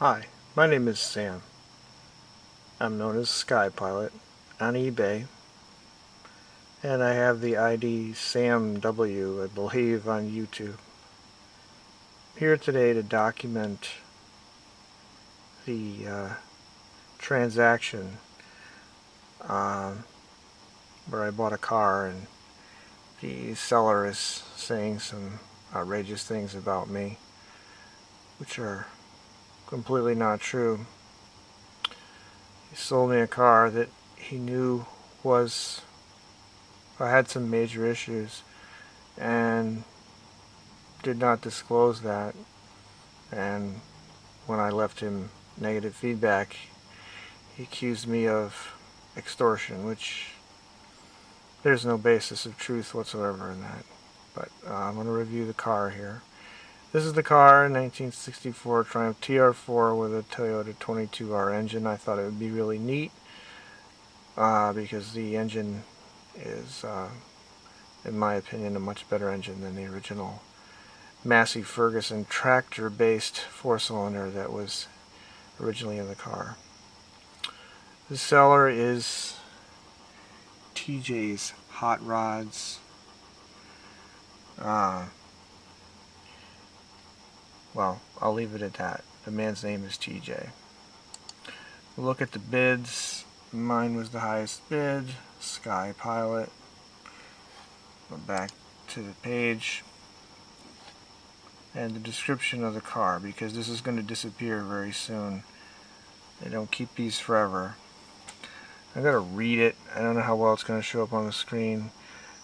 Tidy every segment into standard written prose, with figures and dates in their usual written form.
Hi, my name is Sam. I'm known as Sky Pilot on eBay, and I have the ID SamW, I believe, on YouTube. Here today to document the transaction where I bought a car and the seller is saying some outrageous things about me, which are completely not true. He sold me a car that he knew had some major issues and did not disclose that. And when I left him negative feedback, he accused me of extortion, which there's no basis of truth whatsoever in that. But I'm going to review the car here. This is the car, 1964 Triumph TR4 with a Toyota 22R engine. I thought it would be really neat because the engine is, in my opinion, a much better engine than the original Massey Ferguson tractor-based four-cylinder that was originally in the car. The seller is tjshotrods. Well, I'll leave it at that. The man's name is TJ. Look at the bids. Mine was the highest bid. Sky Pilot. Go back to the page. And the description of the car, because this is going to disappear very soon. They don't keep these forever. I'm going to read it. I don't know how well it's going to show up on the screen.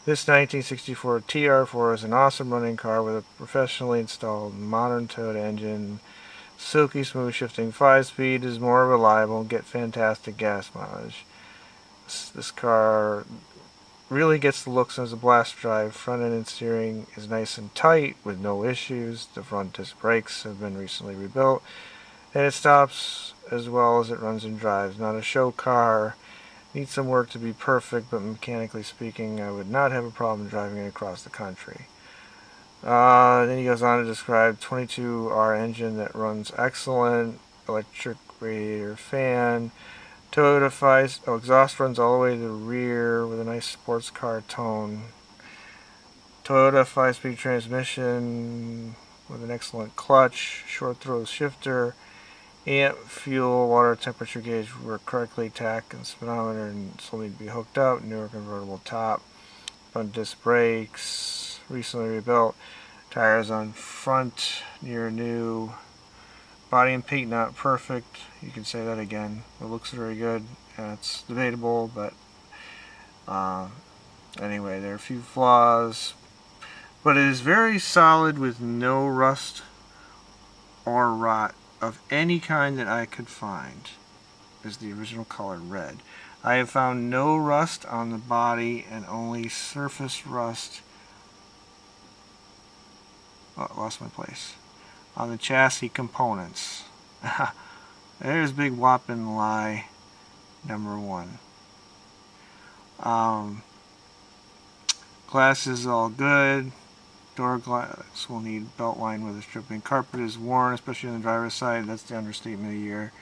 This 1964 TR4 is an awesome running car with a professionally installed modern Toyota engine. Silky smooth shifting 5-speed is more reliable and get fantastic gas mileage. This car really gets the looks as a blast drive. Front end and steering is nice and tight with no issues. The front disc brakes have been recently rebuilt. And it stops as well as it runs and drives. Not a show car. Needs some work to be perfect, but mechanically speaking, I would not have a problem driving it across the country. Then he goes on to describe 22R engine that runs excellent, electric radiator fan, Toyota exhaust runs all the way to the rear with a nice sports car tone. Toyota 5-speed transmission with an excellent clutch, short throw shifter, amp, fuel, water temperature gauge were correctly tacked and speedometer and still need to be hooked up. Newer convertible top, front disc brakes, recently rebuilt. Tires on front, near new. Body and paint not perfect. You can say that again. It looks very good. It's debatable, but anyway, there are a few flaws. But it is very solid with no rust or rot of any kind that I could find. Is the original color red. I have found no rust on the body and only surface rust. Oh, I lost my place. On the chassis components. There's big whopping lie number one. Glass is all good. Door glass will need belt line with a stripping. Carpet is worn, especially on the driver's side. That's the understatement of the year.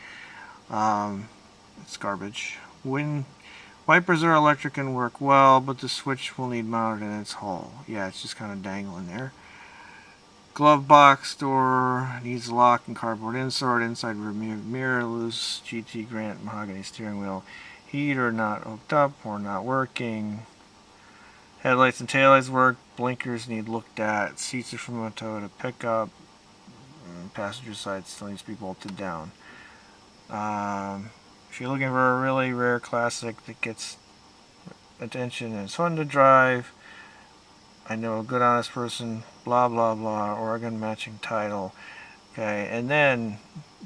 It's garbage. Wipers are electric and work well, but the switch will need mounted in its hole. Yeah, it's just kind of dangling there. Glove box door needs lock and cardboard insert. Inside rear mirror loose. GT Grant mahogany steering wheel. Heater not hooked up or not working. Headlights and taillights work. Blinkers need looked at. Seats are from a Toyota pickup. Passenger side still needs to be bolted down. If you're looking for a really rare classic that gets attention and it's fun to drive, I know a good honest person, blah blah blah, Oregon matching title. Okay, and then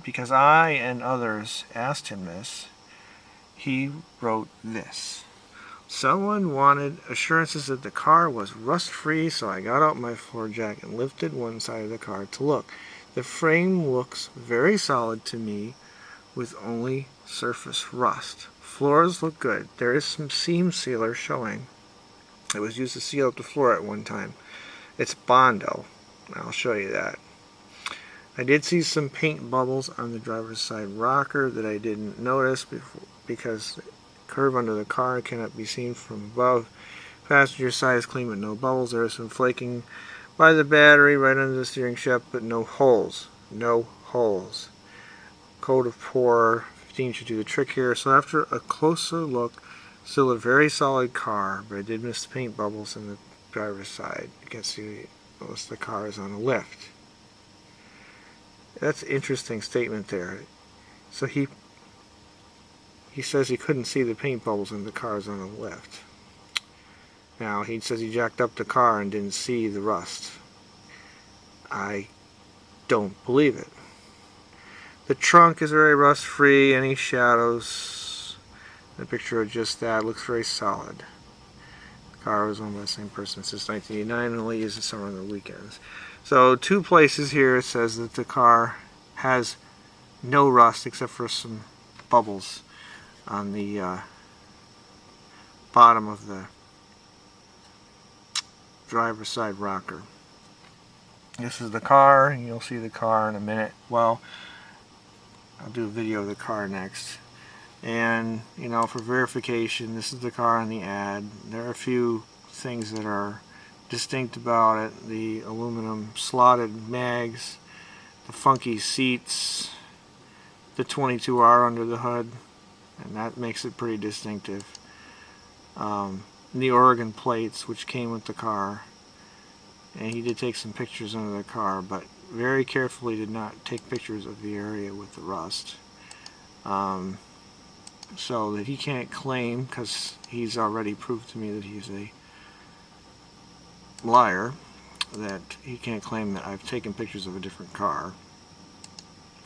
because I and others asked him this, he wrote this. Someone wanted assurances that the car was rust-free, so I got out my floor jack and lifted one side of the car to look. The frame looks very solid to me with only surface rust. Floors look good. There is some seam sealer showing. It was used to seal up the floor at one time. It's Bondo. I'll show you that. I did see some paint bubbles on the driver's side rocker that I didn't notice before, because the curve under the car cannot be seen from above. Passenger side is clean with no bubbles. There is some flaking by the battery right under the steering shaft, but no holes. No holes. Coat of pour 15 should do the trick here. So after a closer look, still a very solid car, but I did miss the paint bubbles in the driver's side. You can see most of the car is on a lift. That's an interesting statement there. So he says he couldn't see the paint bubbles in the cars on the lift. Now, he says he jacked up the car and didn't see the rust. I don't believe it. The trunk is very rust-free. Any shadows, the picture of just that looks very solid. The car was owned by the same person since 1989 and only uses summer on the weekends. So 2 places here it says that the car has no rust except for some bubbles on the bottom of the driver's side rocker. This is the car, and you'll see the car in a minute. Well, I'll do a video of the car next. And, you know, for verification, this is the car on the ad. There are a few things that are distinct about it. The aluminum slotted mags, the funky seats, the 22R under the hood, and that makes it pretty distinctive. The Oregon plates, which came with the car, and he did take some pictures under the car, but very carefully did not take pictures of the area with the rust, so that he can't claim, because he's already proved to me that he's a liar, that he can't claim that I've taken pictures of a different car.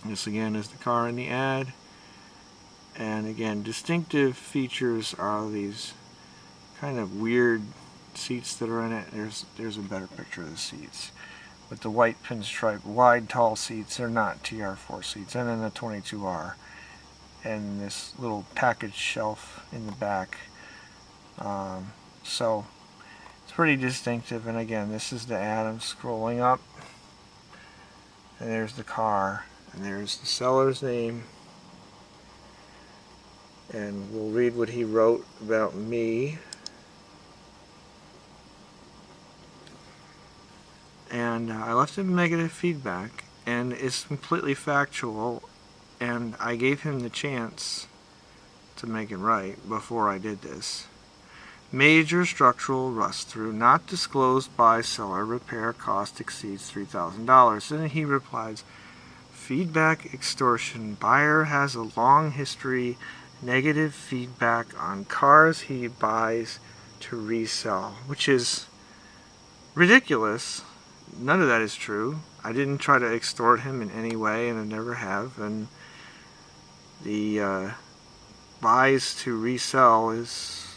This again is the car in the ad, and again, distinctive features are these kind of weird seats that are in it. There's a better picture of the seats with the white pinstripe wide tall seats. They're not TR4 seats. And then the 22R and this little package shelf in the back. So it's pretty distinctive. And again, this is the ad. I'm scrolling up, and there's the car, and there's the seller's name, and we'll read what he wrote about me. And I left him negative feedback, and it's completely factual, and I gave him the chance to make it right before I did this. Major structural rust through not disclosed by seller. Repair cost exceeds $3,000. Then he replies, feedback extortion. Buyer has a long history, negative feedback on cars he buys to resell, which is ridiculous. None of that is true. I didn't try to extort him in any way, and I never have. And the buys to resell is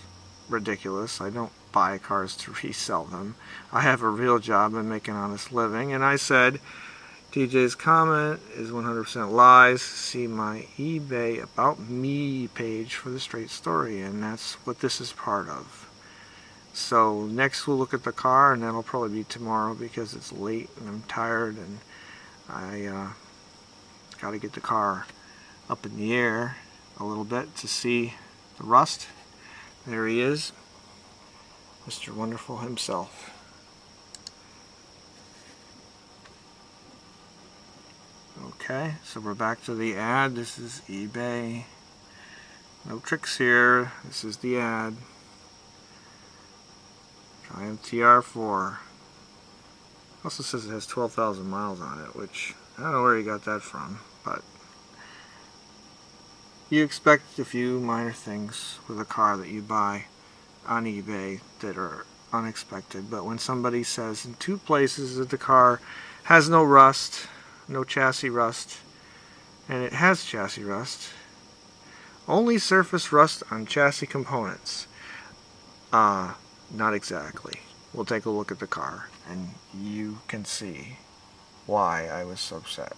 ridiculous. I don't buy cars to resell them. I have a real job and make an honest living. And I said, TJ's comment is 100% lies. See my eBay About Me page for the straight story. And that's what this is part of. So next we'll look at the car, and that'll probably be tomorrow because it's late and I'm tired, and I got to get the car up in the air a little bit to see the rust. There he is, Mr. Wonderful himself. Okay, so we're back to the ad. This is eBay. No tricks here. This is the ad. Triumph TR4. Also says it has 12,000 miles on it, which I don't know where he got that from, but you expect a few minor things with a car that you buy on eBay that are unexpected. But when somebody says in 2 places that the car has no rust, no chassis rust, and it has chassis rust, only surface rust on chassis components. Not exactly. We'll take a look at the car, and you can see why I was so upset.